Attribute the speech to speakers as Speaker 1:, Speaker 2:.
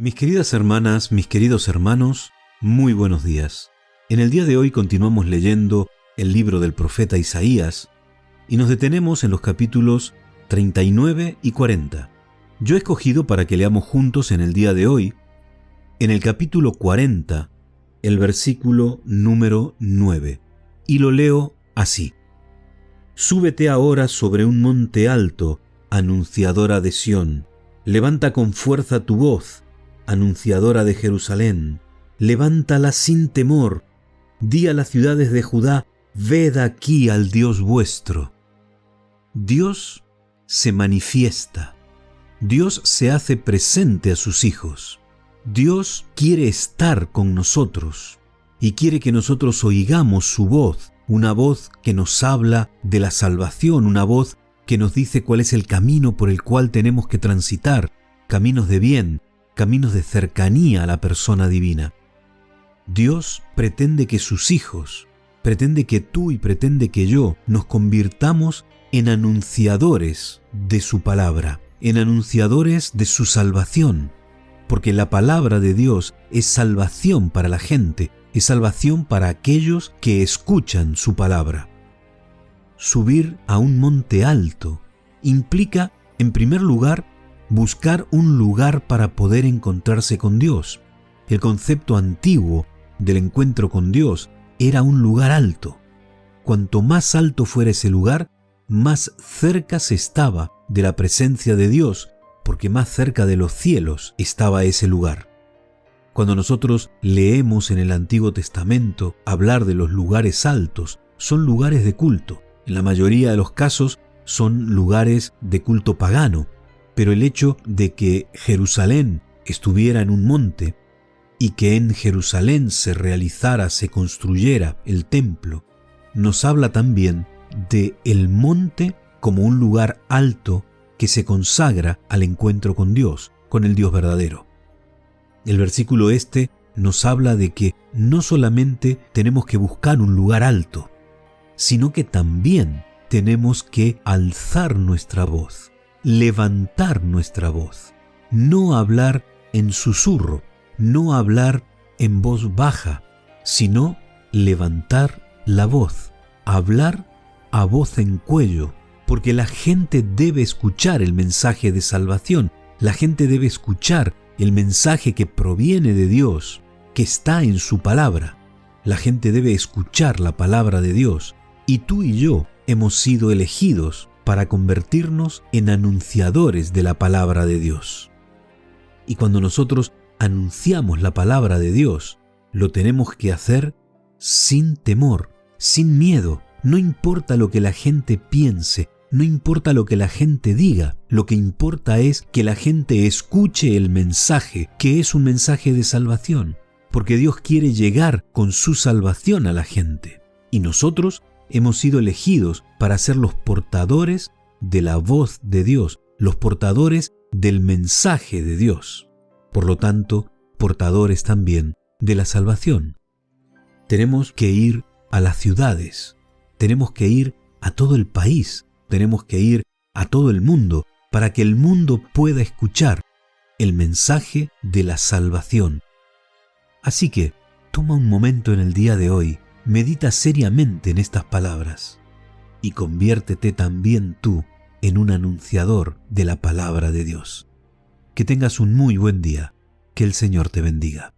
Speaker 1: Mis queridas hermanas, mis queridos hermanos, muy buenos días. En el día de hoy continuamos leyendo el libro del profeta Isaías y nos detenemos en los capítulos 39 y 40. Yo he escogido para que leamos juntos en el día de hoy, en el capítulo 40, el versículo número 9, y lo leo así. Súbete ahora sobre un monte alto, anunciadora de Sión. Levanta con fuerza tu voz, anunciadora de Jerusalén. Levántala sin temor. Di a las ciudades de Judá, ved aquí al Dios vuestro. Dios se manifiesta. Dios se hace presente a sus hijos. Dios quiere estar con nosotros y quiere que nosotros oigamos su voz, una voz que nos habla de la salvación, una voz que nos dice cuál es el camino por el cual tenemos que transitar, caminos de bien, caminos de cercanía a la persona divina. Dios pretende que sus hijos, pretende que tú y pretende que yo nos convirtamos en anunciadores de su palabra, en anunciadores de su salvación, porque la palabra de Dios es salvación para la gente, es salvación para aquellos que escuchan su palabra. Subir a un monte alto implica, en primer lugar, buscar un lugar para poder encontrarse con Dios. El concepto antiguo del encuentro con Dios era un lugar alto. Cuanto más alto fuera ese lugar, más cerca se estaba de la presencia de Dios, porque más cerca de los cielos estaba ese lugar. Cuando nosotros leemos en el Antiguo Testamento hablar de los lugares altos, son lugares de culto. En la mayoría de los casos son lugares de culto pagano, pero el hecho de que Jerusalén estuviera en un monte y que en Jerusalén se realizara, se construyera el templo, nos habla también de el monte como un lugar alto que se consagra al encuentro con Dios, con el Dios verdadero. El versículo nos habla de que no solamente tenemos que buscar un lugar alto, sino que también tenemos que alzar nuestra voz, levantar nuestra voz, no hablar en susurro, no hablar en voz baja, sino levantar la voz, hablar a voz en cuello, porque la gente debe escuchar el mensaje de salvación, la gente debe escuchar el mensaje que proviene de Dios, que está en su palabra. La gente debe escuchar la palabra de Dios, y tú y yo hemos sido elegidos para convertirnos en anunciadores de la palabra de Dios. Y cuando nosotros anunciamos la palabra de Dios, lo tenemos que hacer sin temor, sin miedo. No importa lo que la gente piense, no importa lo que la gente diga, lo que importa es que la gente escuche el mensaje, que es un mensaje de salvación, porque Dios quiere llegar con su salvación a la gente. Y nosotros hemos sido elegidos para ser los portadores de la voz de Dios, los portadores del mensaje de Dios. Por lo tanto, portadores también de la salvación. Tenemos que ir a las ciudades, tenemos que ir a todo el país, tenemos que ir a todo el mundo para que el mundo pueda escuchar el mensaje de la salvación. Así que, toma un momento en el día de hoy, medita seriamente en estas palabras y conviértete también tú en un anunciador de la palabra de Dios. Que tengas un muy buen día. Que el Señor te bendiga.